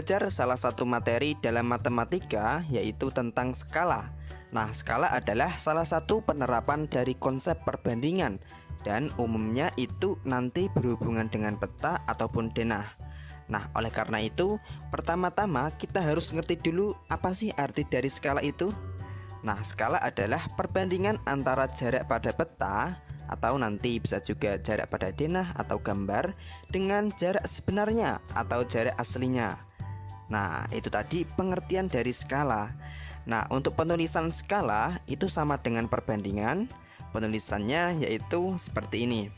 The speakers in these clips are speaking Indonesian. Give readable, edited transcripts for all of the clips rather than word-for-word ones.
belajar salah satu materi dalam matematika, yaitu tentang skala. Nah, skala adalah salah satu penerapan dari konsep perbandingan, dan umumnya itu nanti berhubungan dengan peta ataupun denah. Nah, oleh karena itu, pertama-tama kita harus ngerti dulu apa sih arti dari skala itu. Nah, skala adalah perbandingan antara jarak pada peta, atau nanti bisa juga jarak pada denah atau gambar, dengan jarak sebenarnya atau jarak aslinya. Nah, itu tadi pengertian dari skala. Nah, untuk penulisan skala itu sama dengan perbandingan. Penulisannya yaitu seperti ini: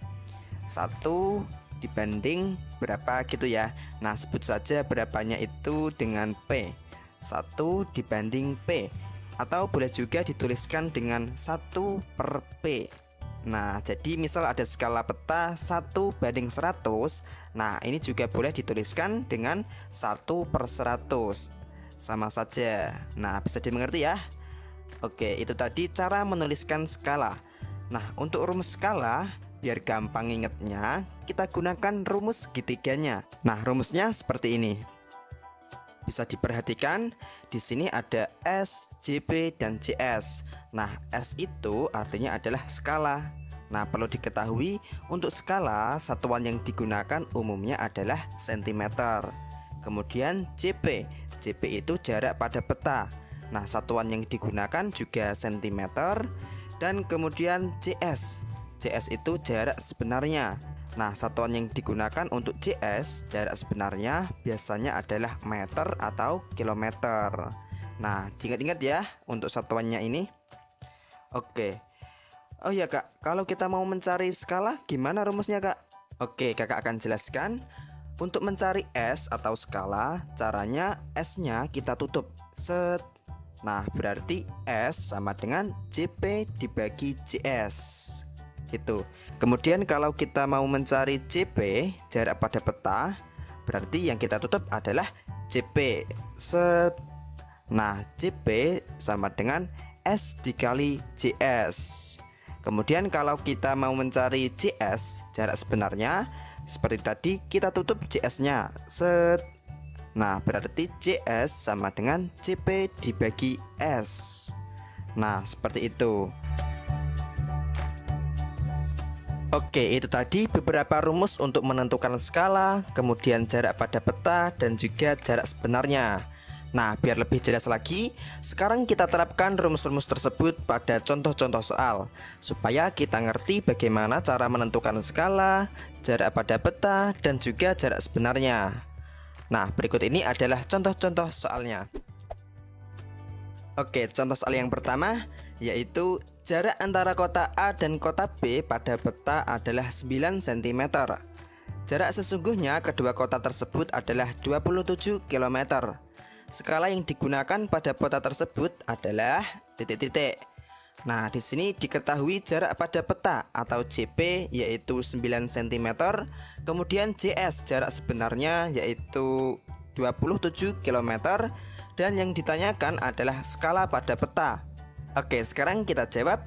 1 dibanding berapa gitu ya. Nah, sebut saja berapanya itu dengan P. 1 dibanding P, atau boleh juga dituliskan dengan 1 per P. Nah, jadi misal ada skala peta 1 banding 100. Nah, ini juga boleh dituliskan dengan 1 per 100. Sama saja. Nah, bisa dimengerti ya. Oke, itu tadi cara menuliskan skala. Nah, untuk rumus skala, biar gampang ingetnya, kita gunakan rumus segitiganya. Nah, rumusnya seperti ini. Bisa diperhatikan, di sini ada S, JP, dan JS. Nah, S itu artinya adalah skala. Nah, perlu diketahui, untuk skala, satuan yang digunakan umumnya adalah cm. Kemudian JP. JP itu jarak pada peta. Nah, satuan yang digunakan juga cm. Dan kemudian JS. JS itu jarak sebenarnya. Nah, satuan yang digunakan untuk JS, jarak sebenarnya, biasanya adalah meter atau kilometer. Nah, diingat-ingat ya untuk satuannya ini. Oke. Oh ya kak, kalau kita mau mencari skala, gimana rumusnya kak? Oke, kakak akan jelaskan. Untuk mencari S atau skala, caranya S-nya kita tutup. Set. Nah, berarti S sama dengan JP dibagi JS. Gitu. Kemudian kalau kita mau mencari JP, jarak pada peta, berarti yang kita tutup adalah JP. Set. Nah, JP sama dengan S dikali JS. Kemudian kalau kita mau mencari JS, jarak sebenarnya, seperti tadi kita tutup JS-nya. Set. Nah, berarti JS sama dengan JP dibagi S. Nah, seperti itu. Oke, itu tadi beberapa rumus untuk menentukan skala, kemudian jarak pada peta, dan juga jarak sebenarnya. Nah, biar lebih jelas lagi, sekarang kita terapkan rumus-rumus tersebut pada contoh-contoh soal, supaya kita ngerti bagaimana cara menentukan skala, jarak pada peta, dan juga jarak sebenarnya. Nah, berikut ini adalah contoh-contoh soalnya. Oke, contoh soal yang pertama yaitu jarak antara kota A dan kota B pada peta adalah 9 cm. Jarak sesungguhnya kedua kota tersebut adalah 27 km. Skala yang digunakan pada peta tersebut adalah titik-titik. Nah, di sini diketahui jarak pada peta atau JP yaitu 9 cm. Kemudian JS jarak sebenarnya yaitu 27 km. Dan yang ditanyakan adalah skala pada peta. Oke, sekarang kita jawab.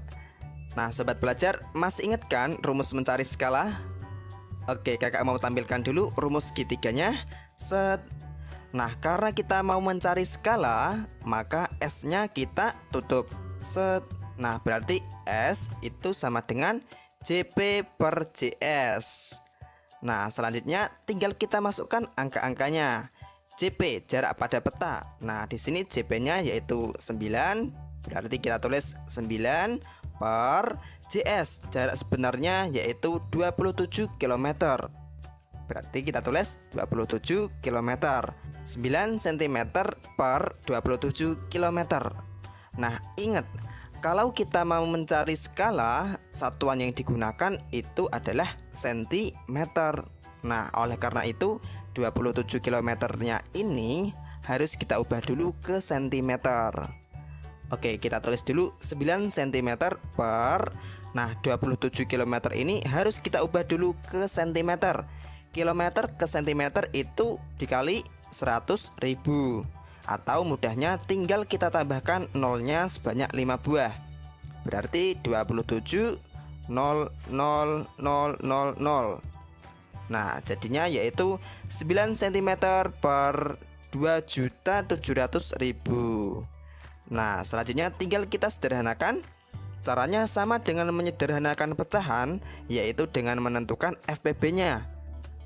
Nah, sobat belajar, masih ingat kan rumus mencari skala? Oke, kakak mau tampilkan dulu rumus segitiganya. Set. Nah, karena kita mau mencari skala, maka S-nya kita tutup. Set. Nah, berarti S itu sama dengan JP per JS. Nah, selanjutnya tinggal kita masukkan angka-angkanya. JP jarak pada peta. Nah, di sini JP-nya yaitu 9, berarti kita tulis 9 per JS jarak sebenarnya yaitu 27 km. Berarti kita tulis 27 km. 9 cm per 27 km. Nah, ingat, kalau kita mau mencari skala, satuan yang digunakan itu adalah cm. Nah, oleh karena itu 27 km-nya ini harus kita ubah dulu ke cm. Oke, kita tulis dulu 9 cm per. Nah, 27 km ini harus kita ubah dulu ke cm. Kilometer ke cm itu dikali 100.000. Atau mudahnya tinggal kita tambahkan nolnya sebanyak 5 buah. Berarti 27 0 0 0 0 0. Nah, jadinya yaitu 9 cm per 2.700.000. Nah, selanjutnya tinggal kita sederhanakan. Caranya sama dengan menyederhanakan pecahan, yaitu dengan menentukan FPB-nya.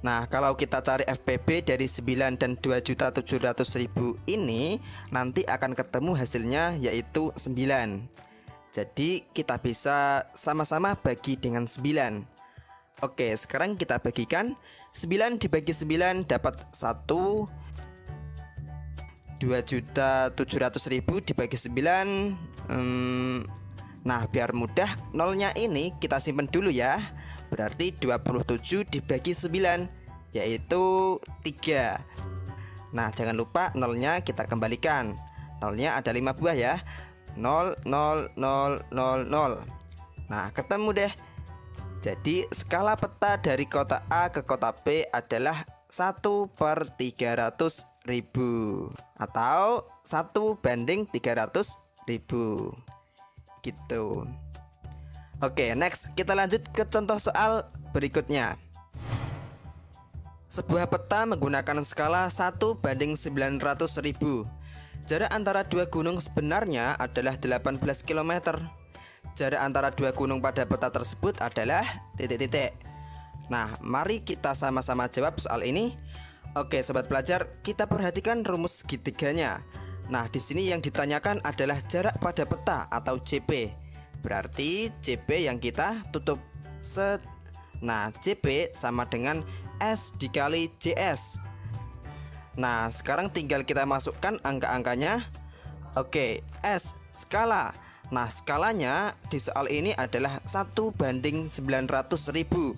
Nah, kalau kita cari FPB dari 9 dan 2.700.000 ini, nanti akan ketemu hasilnya yaitu 9. Jadi kita bisa sama-sama bagi dengan 9. Oke, sekarang kita bagikan. 9 dibagi 9 dapat 1. 2.700.000 dibagi 9. Nah, biar mudah, nolnya ini kita simpan dulu ya. Berarti 27 dibagi 9, yaitu 3. Nah, jangan lupa nolnya kita kembalikan. Nolnya ada 5 buah ya. 0, 0, 0, 0, 0. Nah, ketemu deh. Jadi skala peta dari kota A ke kota B adalah 1/300.000 atau 1/300.000 gitu. Oke, next kita lanjut ke contoh soal berikutnya. Sebuah peta menggunakan skala 1/900.000. Jarak antara dua gunung sebenarnya adalah 18 km. Jarak antara dua gunung pada peta tersebut adalah titik-titik. Nah, mari kita sama-sama jawab soal ini. Oke, sobat pelajar, kita perhatikan rumus segitiganya. Nah, di sini yang ditanyakan adalah jarak pada peta atau JP. Berarti JP yang kita tutup set. Nah, JP sama dengan S dikali JS. Nah, sekarang tinggal kita masukkan angka-angkanya. Oke, S skala. Nah, skalanya di soal ini adalah 1/900.000.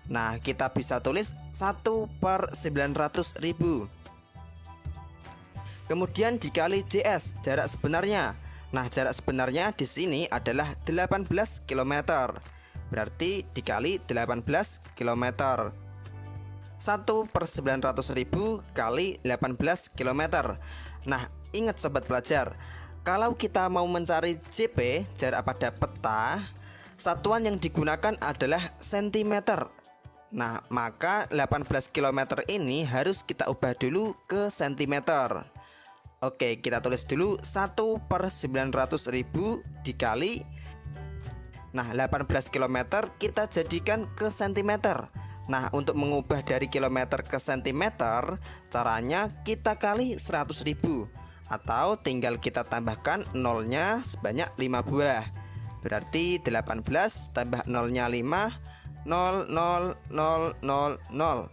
Nah, kita bisa tulis 1/900.000. Kemudian dikali JS, jarak sebenarnya. Nah, jarak sebenarnya di sini adalah 18 km. Berarti dikali 18 km. 1/900.000 kali 18 km. Nah, ingat sobat pelajar, kalau kita mau mencari JP, jarak pada peta, satuan yang digunakan adalah cm. Nah, maka 18 km ini harus kita ubah dulu ke cm. Oke, kita tulis dulu 1/900.000 dikali. Nah, 18 km kita jadikan ke cm. Nah, untuk mengubah dari kilometer ke cm, caranya kita kali 100.000. Atau tinggal kita tambahkan nolnya sebanyak 5 buah. Berarti 18 tambah nolnya 5, 0, 0, 0, 0, 0.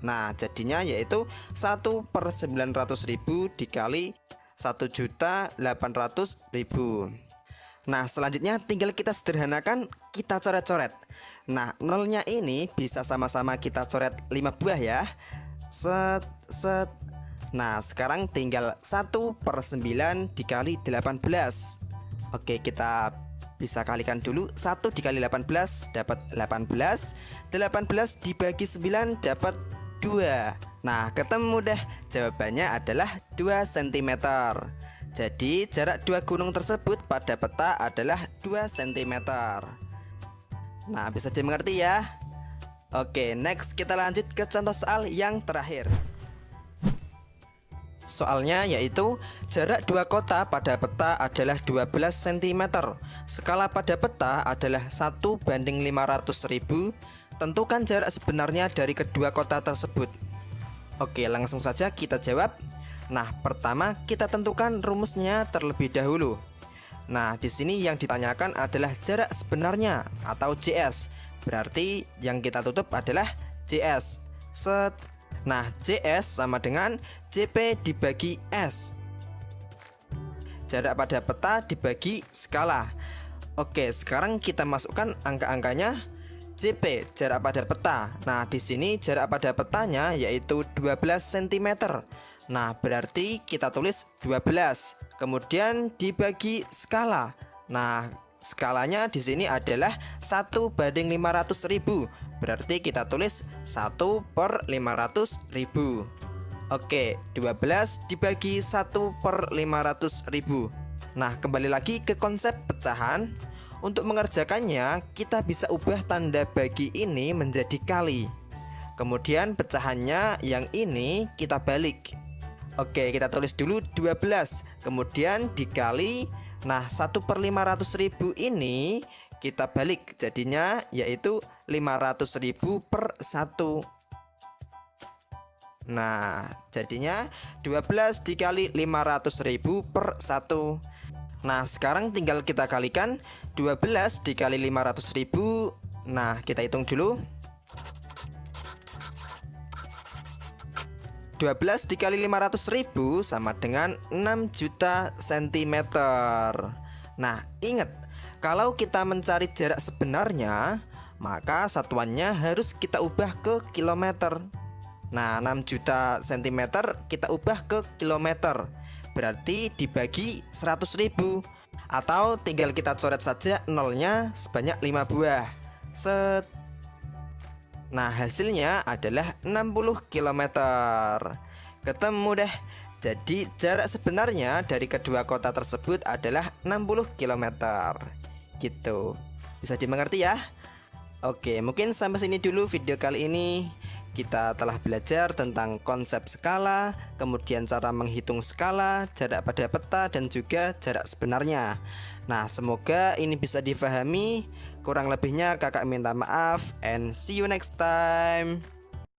Nah, jadinya yaitu 1/900.000 dikali 1.800.000. Nah, selanjutnya tinggal kita sederhanakan, kita coret-coret. Nah, nolnya ini bisa sama-sama kita coret 5 buah ya. Set, set. Nah, sekarang tinggal 1/9 dikali 18. Oke, kita bisa kalikan dulu. 1 dikali 18 dapat 18. 18 dibagi 9 dapat 2. Nah, ketemu deh. Jawabannya adalah 2 cm. Jadi jarak dua gunung tersebut pada peta adalah 2 cm. Nah, bisa dimengerti ya. Oke, next kita lanjut ke contoh soal yang terakhir. Soalnya yaitu jarak dua kota pada peta adalah 12 cm. Skala pada peta adalah 1/500.000. Tentukan jarak sebenarnya dari kedua kota tersebut. Oke, langsung saja kita jawab. Nah, pertama kita tentukan rumusnya terlebih dahulu. Nah, di sini yang ditanyakan adalah jarak sebenarnya atau JS. Berarti yang kita tutup adalah JS. Set. Nah, JS sama dengan JP dibagi S. Jarak pada peta dibagi skala. Oke, sekarang kita masukkan angka-angkanya. JP jarak pada peta. Nah, di sini jarak pada petanya yaitu 12 cm. Nah, berarti kita tulis 12. Kemudian dibagi skala. Nah, skalanya di sini adalah 1/500.000. Berarti kita tulis 1/500.000. Oke, 12 dibagi 1/500.000. Nah, kembali lagi ke konsep pecahan. Untuk mengerjakannya, kita bisa ubah tanda bagi ini menjadi kali. Kemudian pecahannya yang ini kita balik. Oke, kita tulis dulu 12, kemudian dikali. Nah, 1/500.000 ini kita balik jadinya yaitu 500.000 per 1. Nah, jadinya 12 dikali 500.000 per 1. Nah, sekarang tinggal kita kalikan 12 dikali 500.000. Nah, kita hitung dulu. 12 dikali 500.000 sama dengan 6 juta cm. Nah, ingat, kalau kita mencari jarak sebenarnya, maka satuannya harus kita ubah ke kilometer. Nah, 6 juta cm kita ubah ke kilometer, berarti dibagi 100.000. Atau tinggal kita coret saja nolnya sebanyak 5 buah. Set. Nah, hasilnya adalah 60 km. Ketemu deh. Jadi jarak sebenarnya dari kedua kota tersebut adalah 60 km. Gitu. Bisa dimengerti ya? Oke, mungkin sampai sini dulu video kali ini. Kita telah belajar tentang konsep skala, kemudian cara menghitung skala, jarak pada peta, dan juga jarak sebenarnya. Nah, semoga ini bisa difahami. Kurang lebihnya kakak minta maaf, and see you next time.